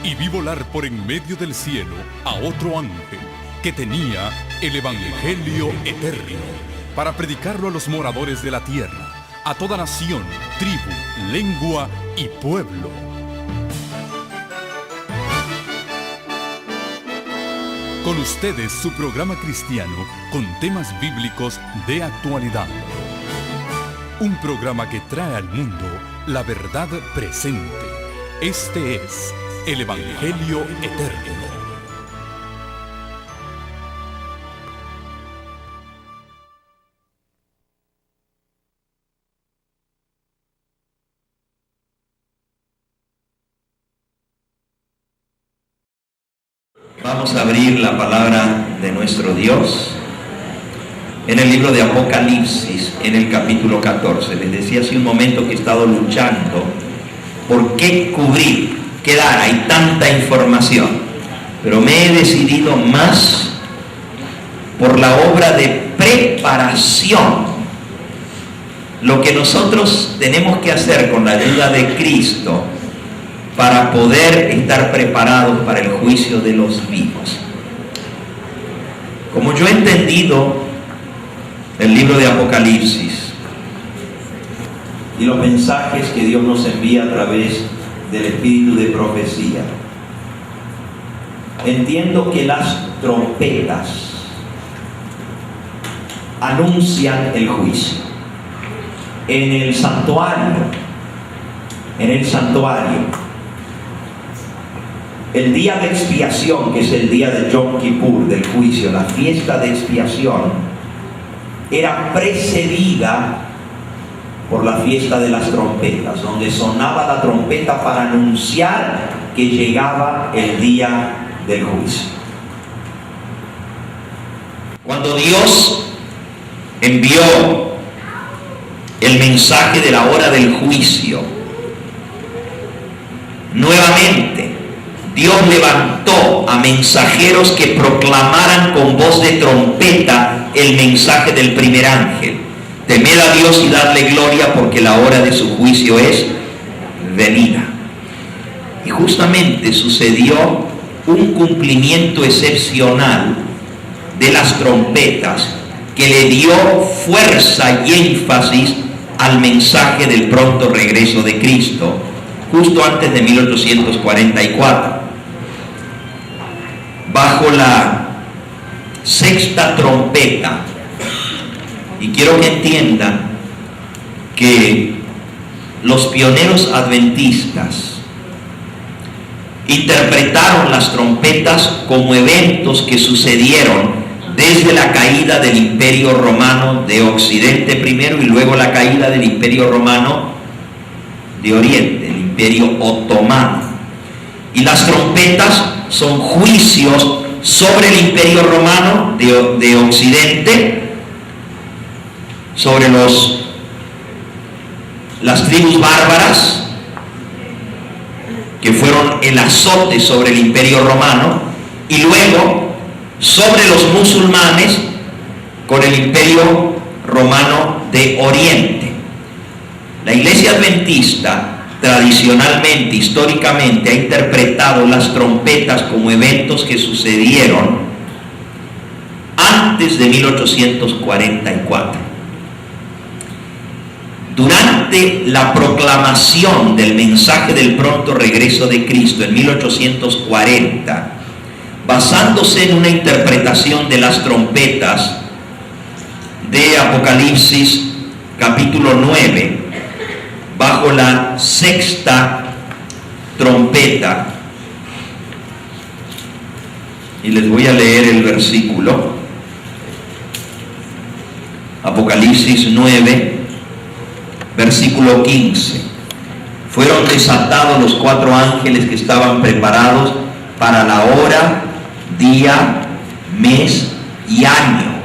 y vi volar por en medio del cielo a otro ángel que tenía el Evangelio eterno para predicarlo a los moradores de la tierra, a toda nación, tribu, lengua y pueblo. Con ustedes su programa cristiano con temas bíblicos de actualidad. Un programa que trae al mundo la verdad presente. Este es el Evangelio eterno. Vamos a abrir la palabra de nuestro Dios en el libro de Apocalipsis, en el capítulo 14. Les decía hace un momento que he estado luchando por qué cubrir, qué dar, hay tanta información, pero me he decidido más por la obra de preparación. Lo que nosotros tenemos que hacer con la ayuda de Cristo para poder estar preparados para el juicio de los vivos. Como yo he entendido el libro de Apocalipsis y los mensajes que Dios nos envía a través del espíritu de profecía, entiendo que las trompetas anuncian el juicio. En el santuario, el día de expiación, que es el día de Yom Kippur, del juicio, la fiesta de expiación, era precedida por la fiesta de las trompetas, donde sonaba la trompeta para anunciar que llegaba el día del juicio. Cuando Dios envió el mensaje de la hora del juicio, nuevamente Dios levantó a mensajeros que proclamaran con voz de trompeta el mensaje del primer ángel. Temed a Dios y dadle gloria, porque la hora de su juicio es venida. Y justamente sucedió un cumplimiento excepcional de las trompetas que le dio fuerza y énfasis al mensaje del pronto regreso de Cristo, justo antes de 1844. Bajo la sexta trompeta, y quiero que entiendan que los pioneros adventistas interpretaron las trompetas como eventos que sucedieron desde la caída del Imperio Romano de Occidente primero y luego la caída del Imperio Romano de Oriente, el Imperio Otomano. Y las trompetas son juicios sobre el Imperio Romano de Occidente, sobre las tribus bárbaras que fueron el azote sobre el Imperio Romano, y luego sobre los musulmanes con el Imperio Romano de Oriente. La Iglesia Adventista tradicionalmente, históricamente, ha interpretado las trompetas como eventos que sucedieron antes de 1844. Durante la proclamación del mensaje del pronto regreso de Cristo en 1840, basándose en una interpretación de las trompetas de Apocalipsis capítulo 9, bajo la sexta trompeta, y les voy a leer el versículo. Apocalipsis 9, versículo 15. Fueron desatados los 4 ángeles que estaban preparados para la hora, día, mes y año,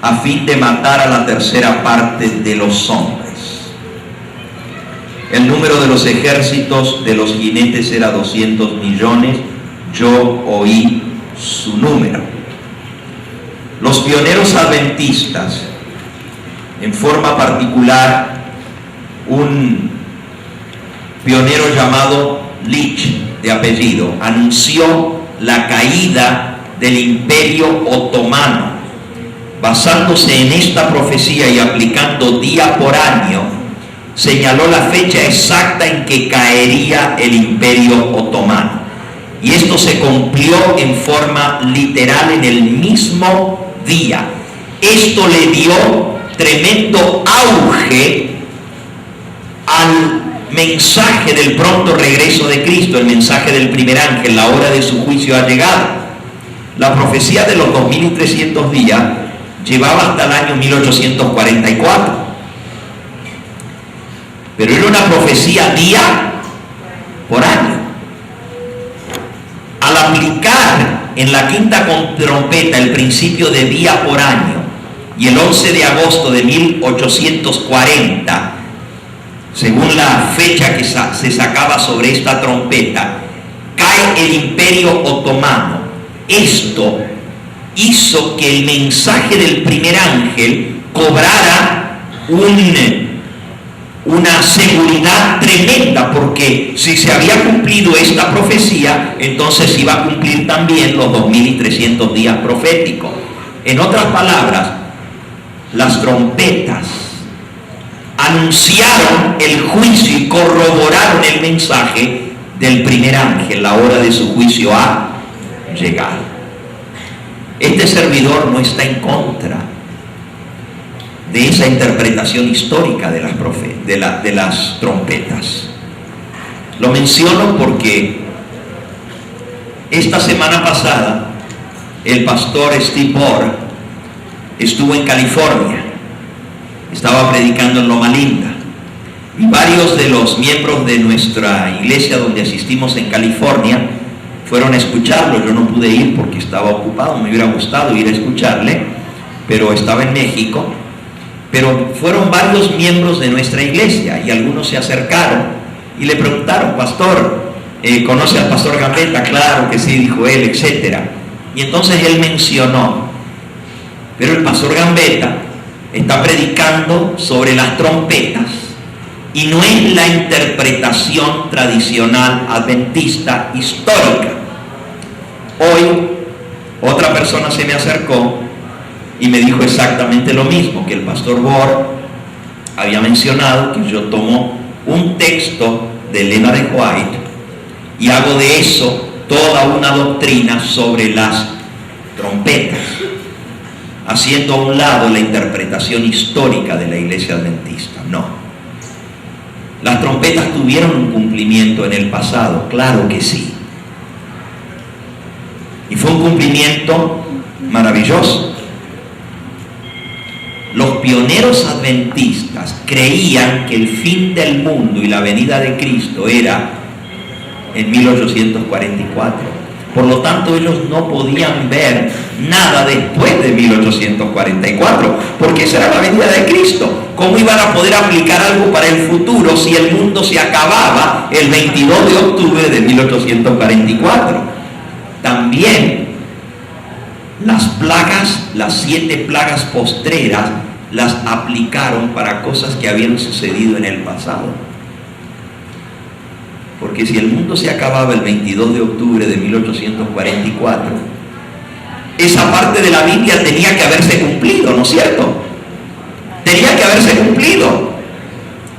a fin de matar a la tercera parte de los hombres. El número de los ejércitos de los jinetes era 200 millones. Yo oí su número. Los pioneros adventistas, en forma particular un pionero llamado Leach de apellido, anunció la caída del Imperio Otomano. Basándose en esta profecía y aplicando día por año, señaló la fecha exacta en que caería el Imperio Otomano. Y esto se cumplió en forma literal en el mismo día. Esto le dio tremendo auge al mensaje del pronto regreso de Cristo, el mensaje del primer ángel. La hora de su juicio ha llegado. La profecía de los 2300 días llevaba hasta el año 1844, pero era una profecía día por año. Al aplicar en la quinta trompeta el principio de día por año, y el 11 de agosto de 1840, según la fecha que se sacaba sobre esta trompeta, cae el Imperio Otomano. Esto hizo que el mensaje del primer ángel cobrara una seguridad tremenda, porque si se había cumplido esta profecía, entonces iba a cumplir también los 2300 días proféticos. En otras palabras, las trompetas anunciaron el juicio y corroboraron el mensaje del primer ángel. La hora de su juicio ha llegado. Este servidor no está en contra de esa interpretación histórica de las trompetas. Lo menciono porque esta semana pasada el pastor Steve Orr estuvo en California, estaba predicando en Loma Linda, y varios de los miembros de nuestra iglesia donde asistimos en California fueron a escucharlo. Yo no pude ir porque estaba ocupado, me hubiera gustado ir a escucharle, pero estaba en México. Pero fueron varios miembros de nuestra iglesia y algunos se acercaron y le preguntaron: pastor, ¿conoce al pastor Gambetta? Claro que sí, dijo él, etc. Y entonces él mencionó: pero el pastor Gambetta está predicando sobre las trompetas y no es la interpretación tradicional adventista histórica. Hoy otra persona se me acercó y me dijo exactamente lo mismo, que el pastor Bohr había mencionado que yo tomo un texto de Elena de White y hago de eso toda una doctrina sobre las trompetas, haciendo a un lado la interpretación histórica de la iglesia adventista. No. ¿Las trompetas tuvieron un cumplimiento en el pasado? Claro que sí. Y fue un cumplimiento maravilloso. Los pioneros adventistas creían que el fin del mundo y la venida de Cristo era en 1844. Por lo tanto, ellos no podían ver nada después de 1844, porque esa era la venida de Cristo. ¿Cómo iban a poder aplicar algo para el futuro si el mundo se acababa el 22 de octubre de 1844? También las plagas, las 7 plagas postreras, las aplicaron para cosas que habían sucedido en el pasado. Porque si el mundo se acababa el 22 de octubre de 1844, esa parte de la Biblia tenía que haberse cumplido, ¿no es cierto? Tenía que haberse cumplido.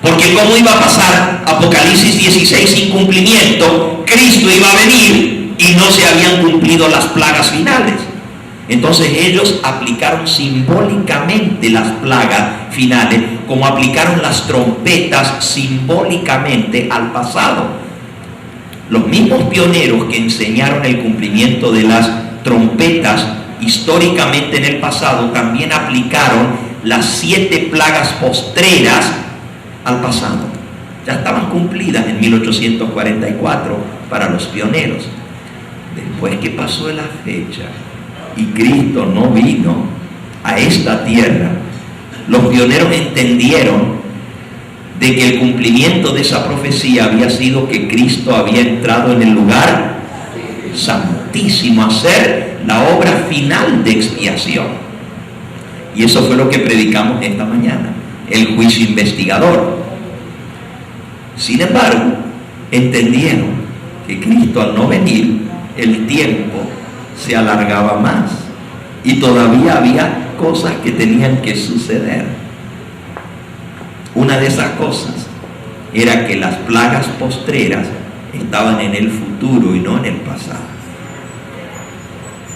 Porque ¿cómo iba a pasar Apocalipsis 16 sin cumplimiento? Cristo iba a venir y no se habían cumplido las plagas finales. Entonces ellos aplicaron simbólicamente las plagas finales, como aplicaron las trompetas simbólicamente al pasado. Los mismos pioneros que enseñaron el cumplimiento de las trompetas históricamente en el pasado, también aplicaron las 7 plagas postreras al pasado. Ya estaban cumplidas en 1844 para los pioneros. Después que pasó la fecha y Cristo no vino a esta tierra, los pioneros entendieron de que el cumplimiento de esa profecía había sido que Cristo había entrado en el lugar santísimo a hacer la obra final de expiación. Y eso fue lo que predicamos esta mañana, el juicio investigador. Sin embargo, entendieron que Cristo, al no venir, el tiempo se alargaba más y todavía había cosas que tenían que suceder. Una de esas cosas era que las plagas postreras estaban en el futuro y no en el pasado.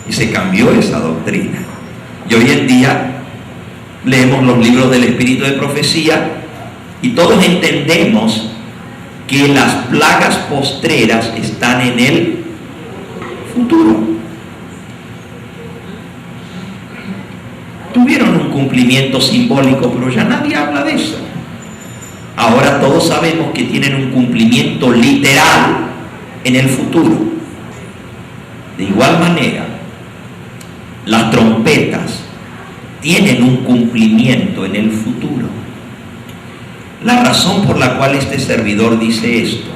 Y se cambió esa doctrina. Y hoy en día leemos los libros del Espíritu de Profecía y todos entendemos que las plagas postreras están en el futuro. Tuvieron un cumplimiento simbólico, pero ya nadie habla de eso. Ahora todos sabemos que tienen un cumplimiento literal en el futuro. De igual manera, las trompetas tienen un cumplimiento en el futuro. La razón por la cual este servidor dice esto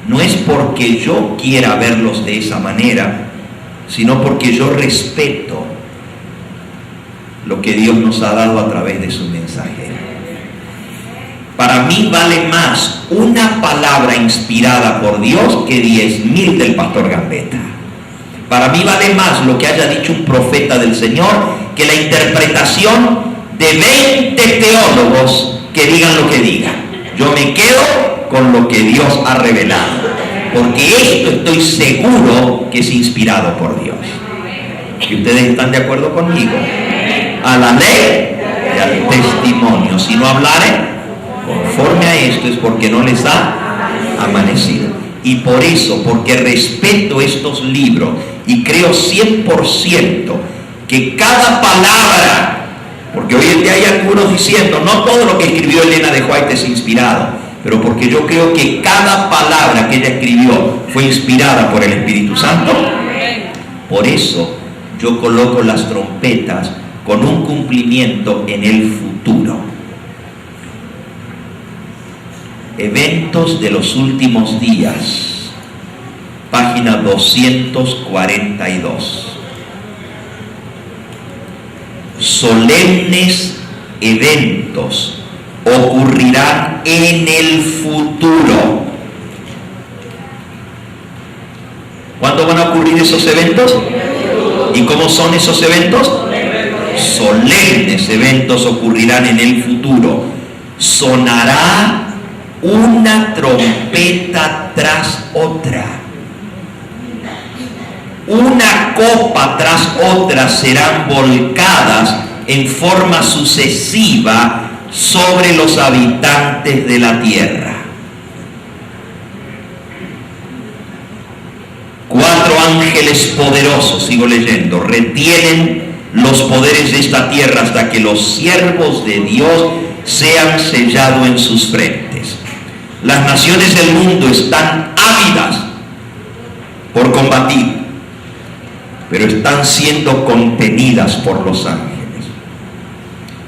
no es porque yo quiera verlos de esa manera, sino porque yo respeto lo que Dios nos ha dado a través de su mensajero. Para mí vale más una palabra inspirada por Dios que 10.000 del pastor Gambetta. Para mí vale más lo que haya dicho un profeta del Señor que la interpretación de 20 teólogos que digan lo que digan. Yo me quedo con lo que Dios ha revelado, porque esto estoy seguro que es inspirado por Dios. ¿Y ustedes están de acuerdo conmigo? A la ley y al testimonio. Si no hablaren conforme a esto es porque no les ha amanecido. Y por eso, porque respeto estos libros y creo 100% que cada palabra, porque hoy en día hay algunos diciendo, no todo lo que escribió Elena de White es inspirado, pero porque yo creo que cada palabra que ella escribió fue inspirada por el Espíritu Santo, por eso yo coloco las trompetas con un cumplimiento en el futuro. Eventos de los últimos días, página 242. Solemnes eventos ocurrirán en el futuro. ¿Cuándo van a ocurrir esos eventos? ¿Y cómo son esos eventos? Solemnes eventos ocurrirán en el futuro. Sonará una trompeta tras otra. Una copa tras otra serán volcadas en forma sucesiva sobre los habitantes de la tierra. 4 ángeles poderosos, sigo leyendo, retienen los poderes de esta tierra hasta que los siervos de Dios sean sellados en sus frentes. Las naciones del mundo están ávidas por combatir, pero están siendo contenidas por los ángeles.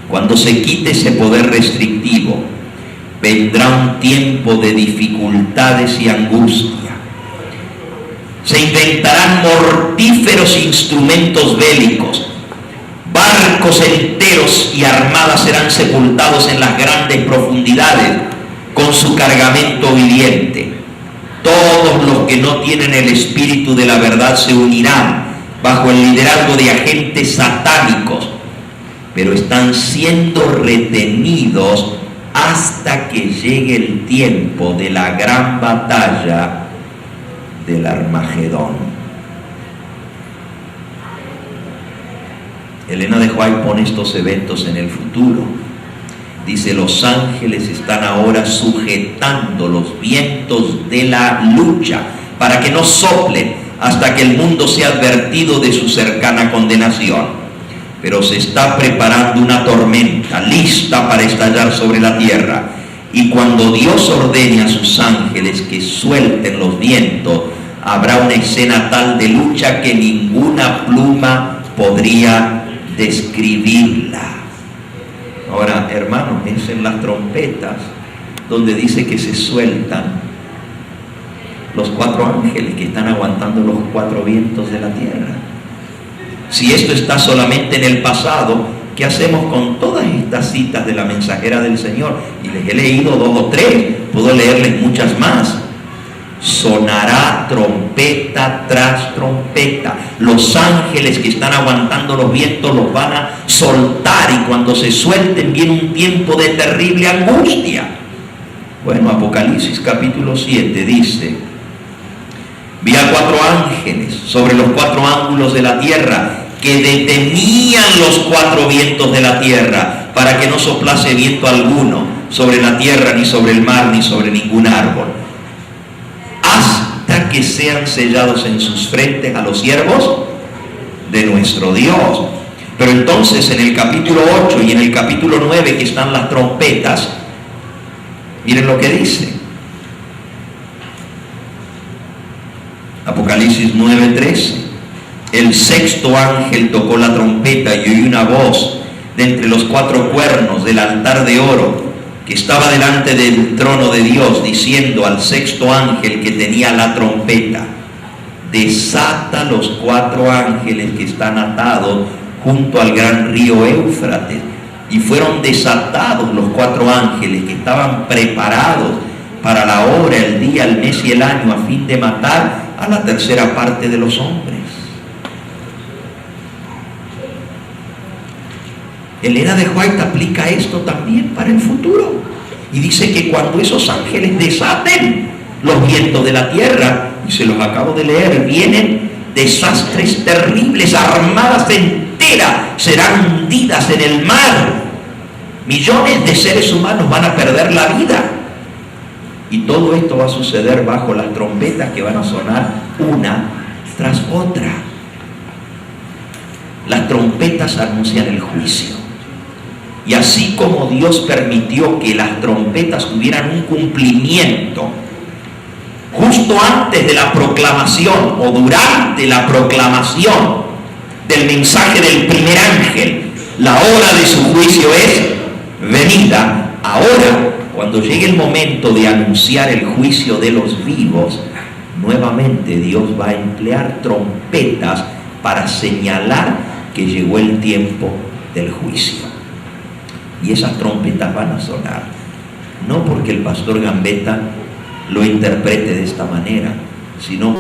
Cuando se quite ese poder restrictivo, vendrá un tiempo de dificultades y angustia. Se inventarán mortíferos instrumentos bélicos. Barcos enteros y armadas serán sepultados en las grandes profundidades con su cargamento viviente. Todos los que no tienen el espíritu de la verdad se unirán bajo el liderazgo de agentes satánicos, pero están siendo retenidos hasta que llegue el tiempo de la gran batalla del Armagedón. Elena de White pone estos eventos en el futuro. Dice, los ángeles están ahora sujetando los vientos de la lucha para que no soplen hasta que el mundo sea advertido de su cercana condenación. Pero se está preparando una tormenta lista para estallar sobre la tierra. Y cuando Dios ordene a sus ángeles que suelten los vientos, habrá una escena tal de lucha que ninguna pluma podría describirla. Ahora, hermanos, es en las trompetas donde dice que se sueltan los 4 ángeles que están aguantando los 4 vientos de la tierra. Si esto está solamente en el pasado, ¿qué hacemos con todas estas citas de la mensajera del Señor? Y les he leído 2 o 3, puedo leerles muchas más. sonará trompeta tras trompeta. Los ángeles que están aguantando los vientos los van a soltar, y cuando se suelten viene un tiempo de terrible angustia. Bueno, Apocalipsis capítulo 7 dice: vi a 4 ángeles sobre los 4 ángulos de la tierra, que detenían los 4 vientos de la tierra, para que no soplase viento alguno sobre la tierra, ni sobre el mar, ni sobre ningún árbol, hasta que sean sellados en sus frentes a los siervos de nuestro Dios. Pero entonces en el capítulo 8 y en el capítulo 9, que están las trompetas, miren lo que dice. Apocalipsis 9:13. El 6º ángel tocó la trompeta, y oí una voz de entre los 4 cuernos del altar de oro que estaba delante del trono de Dios, diciendo al 6º ángel que tenía la trompeta: desata los 4 ángeles que están atados junto al gran río Éufrates. Y fueron desatados los 4 ángeles que estaban preparados para la hora, el día, el mes y el año, a fin de matar a la tercera parte de los hombres. El Era de White aplica esto también para el futuro, y dice que cuando esos ángeles desaten los vientos de la tierra, y se los acabo de leer, vienen desastres terribles, armadas enteras serán hundidas en el mar, millones de seres humanos van a perder la vida, y todo esto va a suceder bajo las trompetas que van a sonar una tras otra. Las trompetas anuncian el juicio. Y así como Dios permitió que las trompetas tuvieran un cumplimiento justo antes de la proclamación o durante la proclamación del mensaje del primer ángel, la hora de su juicio es venida. Ahora, cuando llegue el momento de anunciar el juicio de los vivos, nuevamente Dios va a emplear trompetas para señalar que llegó el tiempo del juicio. Y esas trompetas van a sonar, no porque el pastor Gambetta lo interprete de esta manera, sino